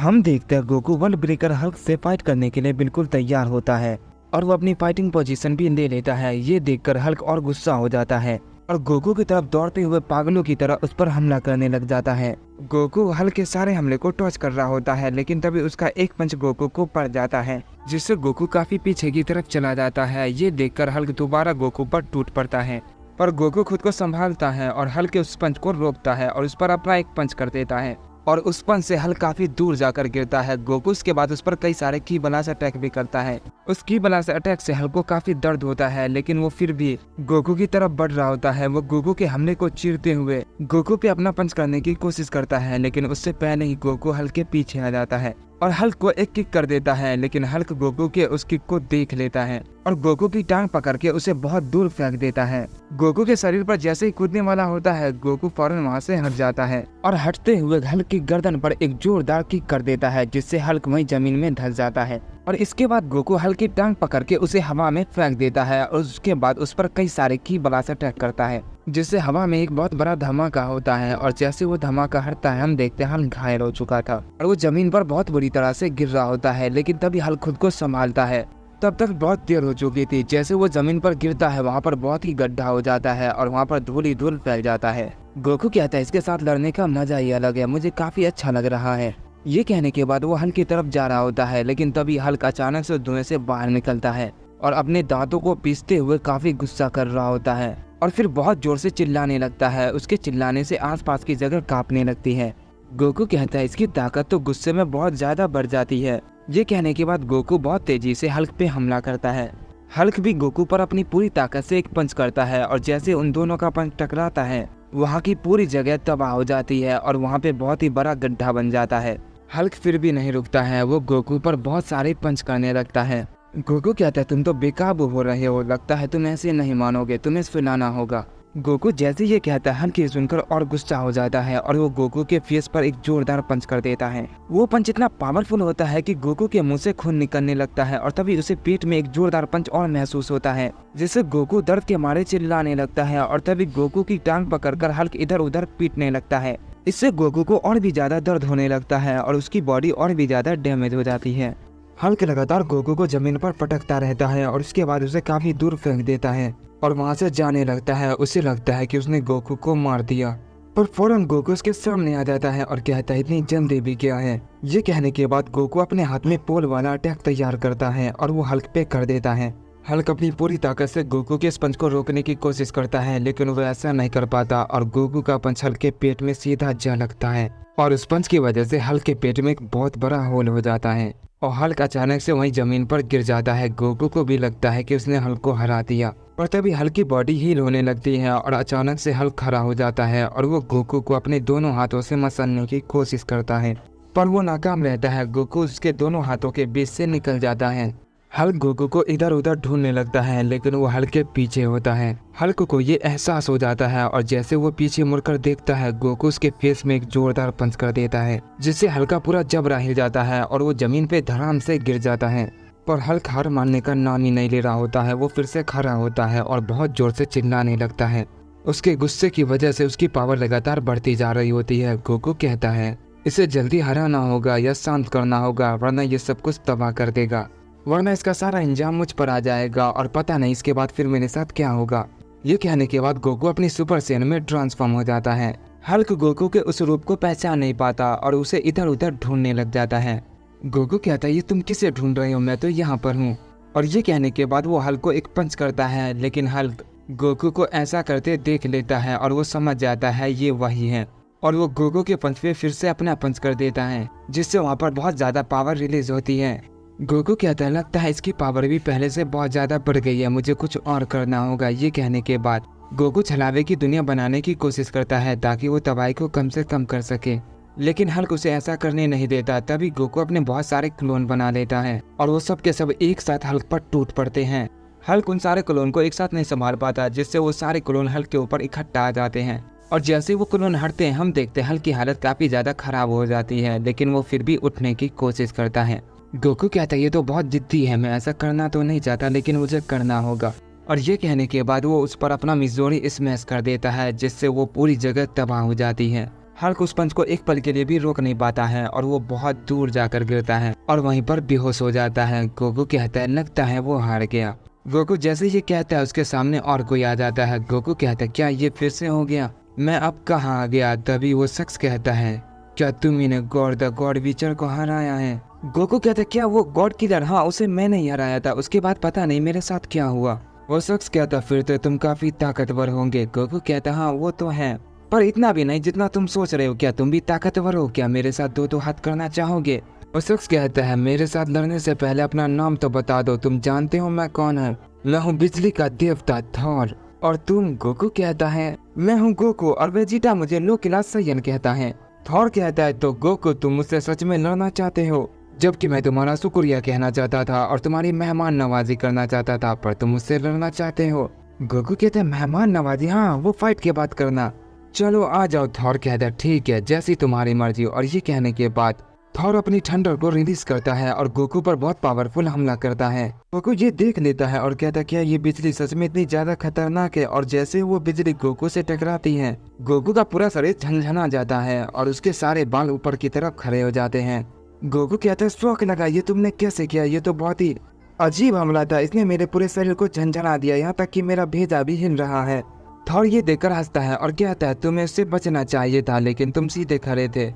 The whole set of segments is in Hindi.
हम देखते हैं गोकू वर्ल्ड ब्रेकर हल्क से फाइट करने के लिए बिल्कुल तैयार होता है और वो अपनी फाइटिंग पोजीशन भी ले लेता है। ये देखकर हल्क और गुस्सा हो जाता है और गोकू की तरफ दौड़ते हुए पागलों की तरह उस पर हमला करने लग जाता है। गोकू हल्क के सारे हमले को टॉच कर रहा होता है, लेकिन तभी उसका एक पंच गोकू को पड़ जाता है, जिससे गोकू काफी पीछे की तरफ चला जाता है। ये देखकर हल्क दोबारा गोकू पर टूट पड़ता है, पर गोकू खुद को संभालता है और हल्क के उस पंच को रोकता है और उस पर अपना एक पंच कर देता है और उस पंच से हल्क काफी दूर जाकर गिरता है। गोकू उसके बाद उस पर कई सारे की ब्लास्ट अटैक भी करता है। उस की ब्लास्ट अटैक से हल्क को काफी दर्द होता है, लेकिन वो फिर भी गोकू की तरफ बढ़ रहा होता है। वो गोकू के हमले को चीरते हुए गोकू पे अपना पंच करने की कोशिश करता है, लेकिन उससे पहले ही गोकू हल्क के पीछे आ जाता है और हल्क को एक किक कर देता है, लेकिन हल्क गोकू के उस किक को देख लेता है और गोकू की टांग पकड़ के उसे बहुत दूर फेंक देता है। गोकू के शरीर पर जैसे ही कूदने वाला होता है, गोकू फौरन वहां से हट जाता है और हटते हुए हल्क की गर्दन पर एक जोरदार किक कर देता है, जिससे हल्क वहीं जमीन में धंस जाता है। और इसके बाद गोकू हल्क की टांग पकड़ के उसे हवा में फेंक देता है और उसके बाद उस पर कई सारे की ब्लास्ट अटैक करता है, जिससे हवा में एक बहुत बड़ा धमाका होता है। और जैसे वो धमाका हटता है, हम देखते हैं हल्क घायल हो चुका था और वो जमीन पर बहुत बुरी तरह से गिर रहा होता है, लेकिन तभी हल्क खुद को संभालता है। तब तक बहुत देर हो चुकी थी। जैसे वो जमीन पर गिरता है, वहाँ पर बहुत ही गड्ढा हो जाता है और वहाँ पर धूल ही धूल फैल जाता है। गोकू कहता है, इसके साथ लड़ने का मजा ही अलग है, मुझे काफी अच्छा लग रहा है। ये कहने के बाद वो हल्क की तरफ जा रहा होता है, लेकिन तभी हल्क अचानक से धुएं से बाहर निकलता है और अपने दांतों को पीसते हुए काफी गुस्सा कर रहा होता है और फिर बहुत जोर से चिल्लाने लगता है। उसके चिल्लाने से आसपास की जगह कांपने लगती है। गोकू कहता है, इसकी ताकत तो गुस्से में बहुत ज्यादा बढ़ जाती है। ये कहने के बाद गोकू बहुत तेजी से हल्क पे हमला करता है। हल्क भी गोकू पर अपनी पूरी ताकत से एक पंच करता है और जैसे उन दोनों का पंच टकराता है, वहाँ की पूरी जगह तबाह हो जाती है और वहाँ पे बहुत ही बड़ा गड्ढा बन जाता है। हल्क फिर भी नहीं रुकता है, वो गोकू पर बहुत सारे पंच करने लगता है। गोकू कहता है, तुम तो बेकाबू हो रहे हो, लगता है तुम ऐसे नहीं मानोगे, तुम्हें सुनाना होगा। गोकू जैसे ये कहता है, हल्क ये सुनकर और गुस्सा हो जाता है और वो गोकू के फेस पर एक जोरदार पंच कर देता है। वो पंच इतना पावरफुल होता है कि गोकू के मुंह से खून निकलने लगता है और तभी उसे पेट में एक जोरदार पंच और महसूस होता है, जिससे गोकू दर्द के मारे चिल्लाने लगता है और तभी गोकू की टांग पकड़कर हल्क इधर उधर पीटने लगता है। इससे गोकू को और भी ज्यादा दर्द होने लगता है और उसकी बॉडी और भी ज्यादा डैमेज हो जाती है। हल्क लगातार गोकू को जमीन पर पटकता रहता है और उसके बाद उसे काफी दूर फेंक देता है और वहां से जाने लगता है। उसे लगता है कि उसने गोकू को मार दिया, पर फौरन गोकू उसके सामने आ जाता है और कहता है, इतनी जल्दी भी क्या है। ये कहने के बाद गोकू अपने हाथ में पोल वाला अटैक तैयार करता है और वो हल्क पे कर देता है। हल्क अपनी पूरी ताकत से गोकू के इस पंच को रोकने की कोशिश करता है, लेकिन वो ऐसा नहीं कर पाता और गोकू का पंच हल्क के पेट में सीधा जा लगता है और उस पंच की वजह से हल्क के पेट में एक बहुत बड़ा होल हो जाता है और हल्क अचानक से वहीं जमीन पर गिर जाता है। गोकू को भी लगता है कि उसने हल्क को हरा दिया, पर तभी हल्क की बॉडी हील होने लगती है और अचानक से हल्क खड़ा हो जाता है और वो गोकू को अपने दोनों हाथों से मसलने की कोशिश करता है, पर वो नाकाम रहता है। गोकू उसके दोनों हाथों के बीच से निकल जाता है। हल्क गोकू को इधर उधर ढूंढने लगता है, लेकिन वो हल्क के पीछे होता है। हल्क को ये एहसास हो जाता है और जैसे वो पीछे मुड़कर देखता है, गोकू उसके फेस में एक जोरदार पंच कर देता है, जिससे हल्क का पूरा जबड़ा हिल जाता है और वो जमीन पे धड़ाम से गिर जाता है। पर हल्क हार मानने का नाम ही नहीं ले रहा होता है। वो फिर से खड़ा होता है और बहुत जोर से चिल्लाने लगता है। उसके गुस्से की वजह से उसकी पावर लगातार बढ़ती जा रही होती है। गोकू कहता है, इसे जल्दी हराना होगा या शांत करना होगा, वरना ये सब कुछ तबाह कर देगा, वरना इसका सारा इंजाम मुझ पर आ जाएगा और पता नहीं इसके बाद फिर मेरे साथ क्या होगा। ये कहने के बाद गोकू अपनी सुपर सैयन में ट्रांसफॉर्म हो जाता है। हल्क गोकू के उस रूप को पहचान नहीं पाता और उसे इधर उधर ढूंढने लग जाता है। गोकू कहता है, ये तुम किसे ढूंढ रहे हो, मैं तो यहाँ पर हूँ। और ये कहने के बाद वो हल्क को एक पंच करता है, लेकिन हल्क गोकू को ऐसा करते देख लेता है और वो समझ जाता है ये वही है और वो गोकू के पंच पे फिर से अपना पंच कर देता है, जिससे वहाँ पर बहुत ज्यादा पावर रिलीज होती है। गोकू कहता है, लगता है इसकी पावर भी पहले से बहुत ज्यादा बढ़ गई है, मुझे कुछ और करना होगा। ये कहने के बाद गोकू छलावे की दुनिया बनाने की कोशिश करता है ताकि वो तबाही को कम से कम कर सके, लेकिन हल्क उसे ऐसा करने नहीं देता। तभी गोकू अपने बहुत सारे क्लोन बना लेता है और वो सब के सब एक साथ हल्क पर टूट पड़ते हैं। हल्क उन सारे क्लोन को एक साथ नहीं संभाल पाता, जिससे वो सारे क्लोन हल्क के ऊपर इकट्ठा आ जाते हैं और जैसे वो क्लोन हटते हैं, हम देखते हैं हल्क की हालत काफी ज्यादा खराब हो जाती है, लेकिन वो फिर भी उठने की कोशिश करता है। गोकू कहता है, ये तो बहुत जिद्दी है, मैं ऐसा करना तो नहीं चाहता, लेकिन मुझे करना होगा। और ये कहने के बाद वो उस पर अपना मिज़ोरी स्मैश कर देता है, जिससे वो पूरी जगह तबाह हो जाती है। हल्क उस पंच को एक पल के लिए भी रोक नहीं पाता है और वो बहुत दूर जाकर गिरता है और वहीं पर बेहोश हो जाता है। गोकू कहता है लगता है वो हार गया। गोकू जैसे ये कहता है उसके सामने और कोई आ जाता है। गोकू कहता है क्या ये फिर से हो गया, मैं अब कहाँ आ गया। तभी वो शख्स कहता है क्या तुम्ही ने गॉड द गॉड विचर को हराया है। गोकू कहता है क्या वो गॉड किलर, हाँ उसे मैंने ही हराया था, उसके बाद पता नहीं मेरे साथ क्या हुआ। वो शख्स कहता फिर तो तुम काफी ताकतवर होंगे। गोकू कहता हाँ वो तो है, पर इतना भी नहीं जितना तुम सोच रहे हो। क्या तुम भी ताकतवर हो, क्या मेरे साथ दो हाथ करना चाहोगे। वो शख्स कहता है मेरे साथ लड़ने से पहले अपना नाम तो बता दो, तुम जानते हो मैं कौन हूँ। मैं हूँ बिजली का देवता थॉर। और तुम। गोकू कहता है मैं हूँ गोकू और वेजिटा मुझे लोकिला सयन कहता है। थॉर कहता है तो गोकू तुम मुझसे सच में लड़ना चाहते हो, जबकि मैं तुम्हारा शुक्रिया कहना चाहता था और तुम्हारी मेहमान नवाजी करना चाहता था, पर तुम मुझसे लड़ना चाहते हो। गोकू कहते हैं मेहमान नवाजी, हाँ वो फाइट के बाद करना, चलो आ जाओ। थॉर कहता है ठीक है जैसी तुम्हारी मर्जी। और ये कहने के बाद थॉर अपनी थंडर को रिलीज करता है और गोकू पर बहुत पावरफुल हमला करता है। गोकू ये देख लेता है और कहता है क्या ये बिजली सच में इतनी ज्यादा खतरनाक है। और जैसे वो बिजली गोकू से टकराती है गोकू का पूरा शरीर झनझना जाता है और उसके सारे बाल ऊपर की तरफ खड़े हो जाते हैं। गोकू कहता है शौक लगा, ये तुमने कैसे किया, ये तो बहुत ही अजीब हमला था, इसने मेरे पूरे शरीर को झंझना दिया, यहाँ तक कि मेरा भेजा भी हिल रहा है। थॉर ये देखकर हंसता है और कहता है तुम्हें इससे बचना चाहिए था, लेकिन तुम सीधे खड़े थे,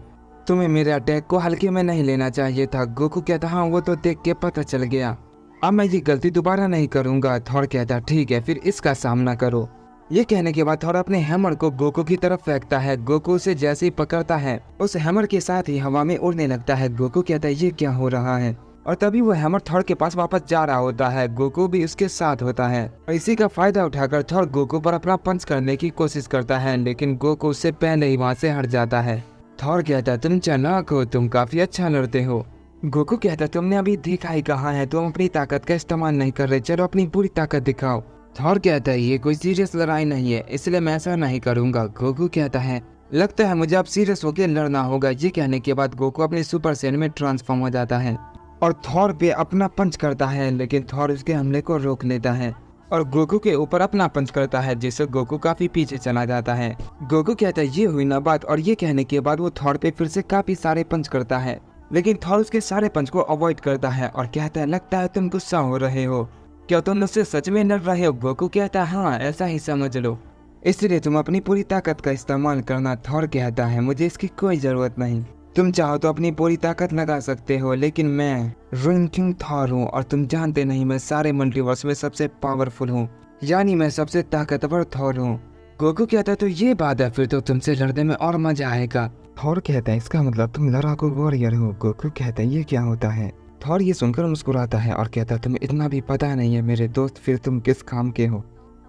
तुम्हें मेरे अटैक को हल्के में नहीं लेना चाहिए था। गोकू कहता हाँ वो तो देख के पता चल गया, अब मैं ये गलती दोबारा नहीं करूंगा। थॉर कहता ठीक है फिर इसका सामना करो। ये कहने के बाद थॉर अपने हैमर को गोकू की तरफ फेंकता है। गोकू उसे जैसे ही पकड़ता है उस हैमर के साथ ही हवा में उड़ने लगता है। गोकू कहता है ये क्या हो रहा है, और तभी वो हैमर थॉर के पास वापस जा रहा होता है। गोकू भी उसके साथ होता है और इसी का फायदा उठाकर थॉर गोकू पर अपना पंच करने की कोशिश करता है, लेकिन गोकू उससे पहले ही वहाँ से हट जाता है। थॉर कहता है तुम चालाक हो, तुम काफी अच्छा लड़ते हो। गोकू कहता है तुमने अभी देखा ही कहाँ है, तुम अपनी ताकत का इस्तेमाल नहीं कर रहे, चलो अपनी पूरी ताकत दिखाओ। थॉर कहता है ये कोई सीरियस लड़ाई नहीं है, इसलिए मैं ऐसा नहीं करूंगा। गोकू कहता है लगता है मुझे अब सीरियस होकर लड़ना होगा। ये कहने के बाद गोकू अपने सुपर सैयन में ट्रांसफॉर्म हो जाता है और थॉर पे अपना पंच करता है, लेकिन थॉर उसके हमले को रोक लेता है और गोकू के ऊपर अपना पंच करता है, जिससे गोकू काफी पीछे चला जाता है। गोकू कहता है ये हुई ना बात, और ये कहने के बाद वो थॉर पे फिर से काफी सारे पंच करता है, लेकिन थॉर उसके सारे पंच को अवॉइड करता है और कहता है लगता है तुम गुस्सा हो रहे हो, क्या तुम मुझसे सच में लड़ रहे हो। गोकू कहता है हाँ ऐसा ही समझ लो, इसलिए तुम अपनी पूरी ताकत का इस्तेमाल करना। थॉर कहता है मुझे इसकी कोई जरूरत नहीं, तुम चाहो तो अपनी पूरी ताकत लगा सकते हो, लेकिन मैं रुइन किंग थॉर हूँ और तुम जानते नहीं मैं सारे मल्टीवर्स में सबसे पावरफुल हूँ, यानी मैं सबसे ताकतवर थॉर हूँ। गोकू कहता है तो ये बात है, फिर तो तुमसे लड़ने में और मजा आएगा। थॉर कहता है इसका मतलब तुम लड़ाकू वॉरियर हो। गोकू कहता है ये क्या होता है। थॉर ये सुनकर मुस्कुराता है और कहता है तुम्हें इतना भी पता नहीं है मेरे दोस्त, फिर तुम किस काम के हो,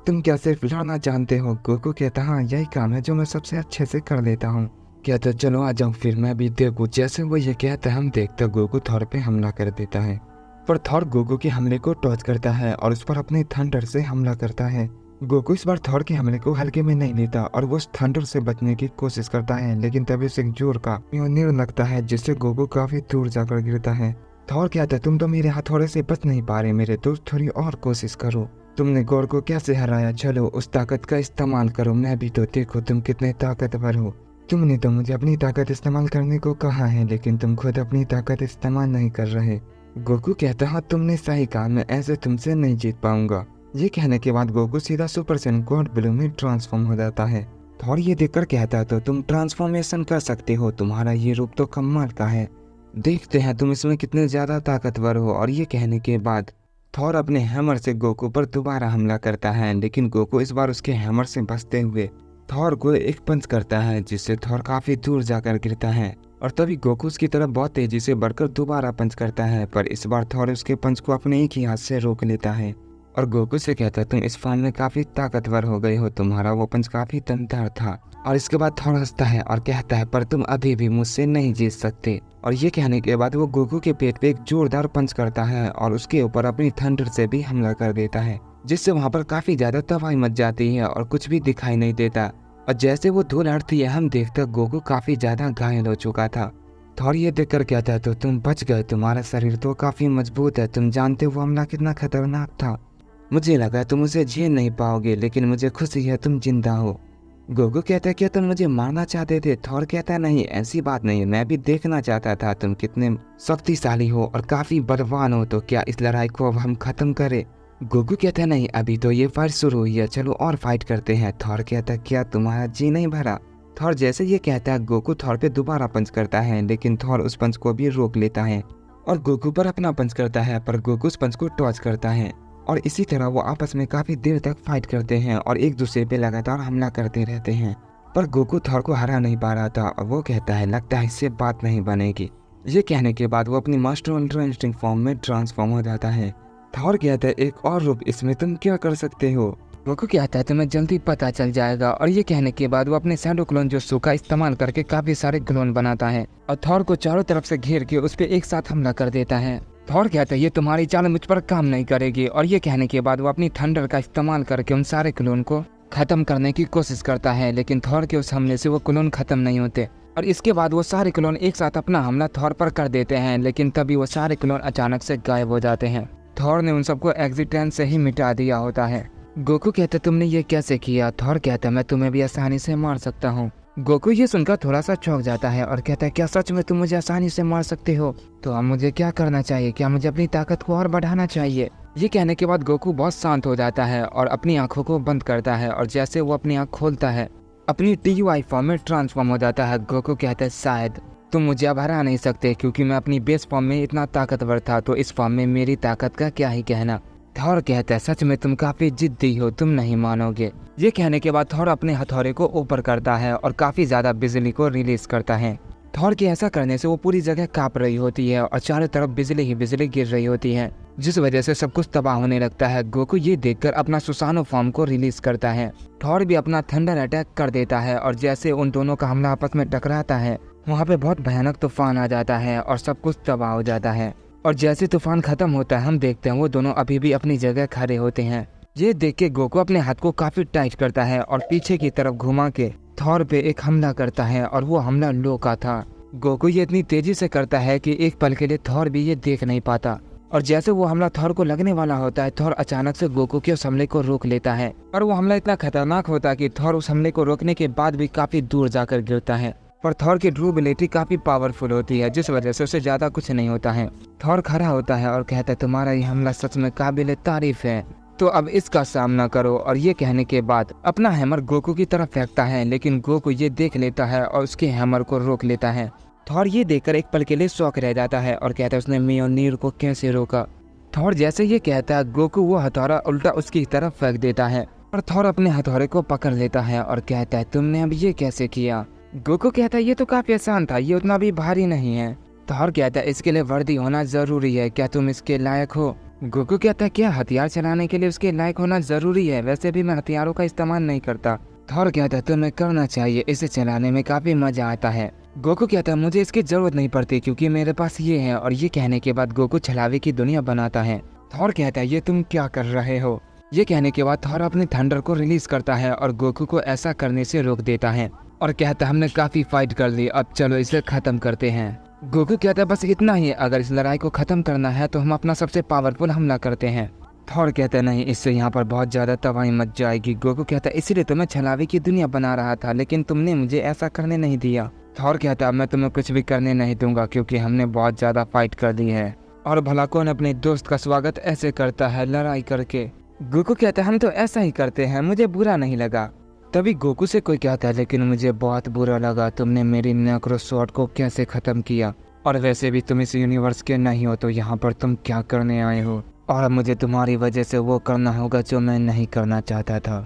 तुम क्या सिर्फ लड़ना जानते हो। गोकू कहता हाँ यही काम है जो मैं सबसे अच्छे से कर लेता हूँ। कहता चलो आ जाओ फिर मैं भी देखूं। जैसे वो ये कहता है हम देखते गोकू थॉर पे हमला कर देता है, पर थॉर गोकू के हमले को टॉच करता है और उस पर अपने थंडर से हमला करता है। गोकू इस बार थॉर के हमले को हल्के में नहीं लेता और वो उस थंडर से बचने की कोशिश करता है, लेकिन तभी उसे एक जोर का म्योनिर लगता है, जिससे गोकू काफी दूर जाकर गिरता है। थॉर कहता है तुम तो मेरे हथौड़े से बच नहीं पा रहे मेरे दोस्त, थोड़ी और कोशिश करो, तुमने गॉड को कैसे हराया, चलो उस ताकत का इस्तेमाल करो, मैं भी तो देखो तुम कितने ताकतवर हो। तुमने तो मुझे अपनी ताकत इस्तेमाल करने को कहा है, लेकिन तुम खुद अपनी ताकत इस्तेमाल नहीं कर रहे। गोकू कहता हाँ तुमने सही कहा, मैं ऐसे तुमसे नहीं जीत पाऊंगा। ये कहने के बाद गोकू सीधा सुपर सैयन गॉड ब्लू में ट्रांसफॉर्म हो जाता है। थॉर ये देखकर कहता है तो तुम ट्रांसफॉर्मेशन कर सकते हो, तुम्हारा ये रूप तो कमाल का है, देखते हैं तुम इसमें कितने ज्यादा ताकतवर हो। और ये कहने के बाद थॉर अपने हैमर से गोकू पर दोबारा हमला करता है, लेकिन गोकू इस बार उसके हैमर से बचते हुए थॉर को एक पंच करता है, जिससे थॉर काफी दूर जाकर गिरता है। और तभी गोकू उसकी तरफ बहुत तेजी से बढ़कर दोबारा पंच करता है, पर इस बार थॉर उसके पंच को अपने एक ही हाथ से रोक लेता है और गोकू से कहता है तुम इस फाइल में काफी ताकतवर हो गए हो, तुम्हारा वो पंच काफी दमदार था। और इसके बाद थॉर हंसता है और कहता है पर तुम अभी भी मुझसे नहीं जीत सकते। और ये कहने के बाद वो गोकू के पेट पे एक जोरदार पंच करता है और उसके ऊपर अपनी थंडर से भी हमला कर देता है, जिससे वहाँ पर काफी ज्यादा तबाही मच जाती है और कुछ भी दिखाई नहीं देता। और जैसे वो धूल हटती है हम देखते गोकू काफी ज्यादा घायल हो चुका था। थॉर ये देखकर कहता है तो तुम बच गए, तुम्हारा शरीर तो काफी मजबूत है, तुम जानते हो वो हमला कितना खतरनाक था, मुझे लगा तुम उसे झेल नहीं पाओगे, लेकिन मुझे खुशी है तुम जिंदा हो। गोकू कहता है क्या तुम मुझे मारना चाहते थे? थॉर कहता है नहीं, ऐसी बात नहीं है, मैं भी देखना चाहता था तुम कितने शक्तिशाली हो और काफी बलवान हो, तो क्या इस लड़ाई को अब हम खत्म करें? गोकू कहता है नहीं, अभी तो ये फाइट शुरू हुई है, चलो और फाइट करते हैं। थॉर कहता है क्या तुम्हारा जी नहीं भरा? थॉर जैसे ये कहता है गोकू थॉर पे दोबारा पंच करता है, लेकिन थॉर उस पंच को भी रोक लेता है और गोकू पर अपना पंच करता है, पर गोकू उस पंच को टॉच करता है और इसी तरह वो आपस में काफी देर तक फाइट करते हैं और एक दूसरे पे लगातार हमला करते रहते हैं। पर गोकू थॉर को हरा नहीं पा रहा था और वो कहता है लगता है इससे बात नहीं बनेगी। ये कहने के बाद वो अपनी मास्टर अल्ट्रा इंस्टिंक्ट फॉर्म में ट्रांसफॉर्म हो जाता है। थॉर कहता है एक और रूप, इसमें तुम क्या कर सकते हो? गोकू कहता है तुम्हें जल्दी पता चल जाएगा, और ये कहने के बाद वो अपने शैडो क्लोन जोत्सु का इस्तेमाल करके काफी सारे क्लोन बनाता है और थॉर को चारों तरफ से घेर के उस पर एक साथ हमला कर देता है। थॉर कहता है ये तुम्हारी चाल मुझ पर काम नहीं करेगी, और ये कहने के बाद वो अपनी थंडर का इस्तेमाल करके उन सारे क्लोन को खत्म करने की कोशिश करता है, लेकिन थॉर के उस हमले से वो क्लोन खत्म नहीं होते और इसके बाद वो सारे क्लोन एक साथ अपना हमला थॉर पर कर देते हैं, लेकिन तभी वो सारे क्लोन अचानक से गायब हो जाते हैं। थॉर ने उन सबको एक्सीडेंट से ही मिटा दिया होता है। गोकू कहता है तुमने ये कैसे किया? थॉर कहता है मैं तुम्हें भी आसानी से मार सकता हूँ। गोकू ये सुनकर थोड़ा सा चौंक जाता है और कहता है क्या सच में तुम मुझे आसानी से मार सकते हो? तो अब मुझे क्या करना चाहिए? क्या मुझे अपनी ताकत को और बढ़ाना चाहिए? ये कहने के बाद गोकू बहुत शांत हो जाता है और अपनी आंखों को बंद करता है और जैसे वो अपनी आंख खोलता है अपनी TUI फॉर्म में ट्रांसफॉर्म हो जाता है। गोकू कहता है शायद तुम मुझे अब हरा नहीं सकते, क्योंकि मैं अपनी बेस फॉर्म में इतना ताकतवर था, तो इस फॉर्म में मेरी ताकत का क्या ही कहना। थॉर कहता है सच में तुम काफी जिद्दी हो, तुम नहीं मानोगे। ये कहने के बाद थॉर अपने हथौड़े को ऊपर करता है और काफी ज्यादा बिजली को रिलीज करता है। थॉर के ऐसा करने से वो पूरी जगह कांप रही होती है और चारों तरफ बिजली ही बिजली गिर रही होती है, जिस वजह से सब कुछ तबाह होने लगता है। गोकू ये देखकर अपना सुसानो फॉर्म को रिलीज करता है। थॉर भी अपना थंडर अटैक कर देता है और जैसे उन दोनों का हमला आपस में टकराता है वहाँ पे बहुत भयानक तूफान आ जाता है और सब कुछ तबाह हो जाता है। और जैसे तूफान खत्म होता है हम देखते हैं वो दोनों अभी भी अपनी जगह खड़े होते हैं। ये देख के गोकू अपने हाथ को काफी टाइट करता है और पीछे की तरफ घुमा के थॉर पे एक हमला करता है और वो हमला लो का था। गोकू ये इतनी तेजी से करता है कि एक पल के लिए थॉर भी ये देख नहीं पाता और जैसे वो हमला थॉर को लगने वाला होता है थॉर अचानक से गोकू के उस हमले को रोक लेता है और वो हमला इतना खतरनाक होता है कि थॉर उस हमले को रोकने के बाद भी काफी दूर जाकर गिरता है। पर थॉर की ड्यूरेबिलिटी काफी पावरफुल होती है, जिस वजह से उसे ज्यादा कुछ नहीं होता है। थॉर खड़ा होता है और कहता है तुम्हारा ये हमला सच में काबिल तारीफ है, तो अब इसका सामना करो। और ये कहने के बाद अपना हैमर गोकू की तरफ फेंकता है, लेकिन गोकू ये देख लेता है और उसके हैमर को रोक लेता है। थॉर ये देखकर एक पल के लिए शॉक रह जाता है और कहता है उसने मियोनीर को कैसे रोका। थॉर जैसे ये कहता है गोकू वो हथौड़ा उल्टा उसकी तरफ फेंक देता है और थॉर अपने हथौड़े को पकड़ लेता है और कहता है तुमने अब ये कैसे किया? गोकू कहता है ये तो काफी आसान था, ये उतना भी भारी नहीं है। थॉर कहता है इसके लिए वर्दी होना जरूरी है, क्या तुम इसके लायक हो? गोकू कहता है क्या हथियार चलाने के लिए उसके लायक होना जरूरी है? वैसे भी मैं हथियारों का इस्तेमाल नहीं करता। थॉर कहता है तुम्हें करना चाहिए, इसे चलाने में काफी मजा आता है। गोकू कहता है मुझे इसकी जरूरत नहीं पड़ती क्योंकि मेरे पास ये है। और ये कहने के बाद गोकू छलावे की दुनिया बनाता है। थॉर कहता है ये तुम क्या कर रहे हो? ये कहने के बाद थॉर अपने थंडर को रिलीज करता है और गोकू को ऐसा करने से रोक देता है और कहता है हमने काफी फाइट कर ली, अब चलो इसे खत्म करते हैं। गोकू कहता है बस इतना ही, अगर इस लड़ाई को खत्म करना है तो हम अपना सबसे पावरफुल हमला करते हैं। थॉर कहता है नहीं, इससे यहाँ पर बहुत ज्यादा तबाही मच जाएगी। गोकू कहता है इसीलिए तो मैं छलावे की दुनिया बना रहा था, लेकिन तुमने मुझे ऐसा करने नहीं दिया। थॉर कहता है मैं तुम्हें कुछ भी करने नहीं दूंगा क्योंकि हमने बहुत ज्यादा फाइट कर ली है, और भला कौन अपने दोस्त का स्वागत ऐसे करता है लड़ाई करके। गोकू कहता है हम तो ऐसा ही करते हैं, मुझे बुरा नहीं लगा। तभी गोकू से कोई कहता है लेकिन मुझे बहुत बुरा लगा, तुमने मेरी नेक्रो स्वॉर्ड को कैसे खत्म किया, और वैसे भी तुम इस यूनिवर्स के नहीं हो तो यहाँ पर तुम क्या करने आए हो, और अब मुझे तुम्हारी वजह से वो करना होगा जो मैं नहीं करना चाहता था।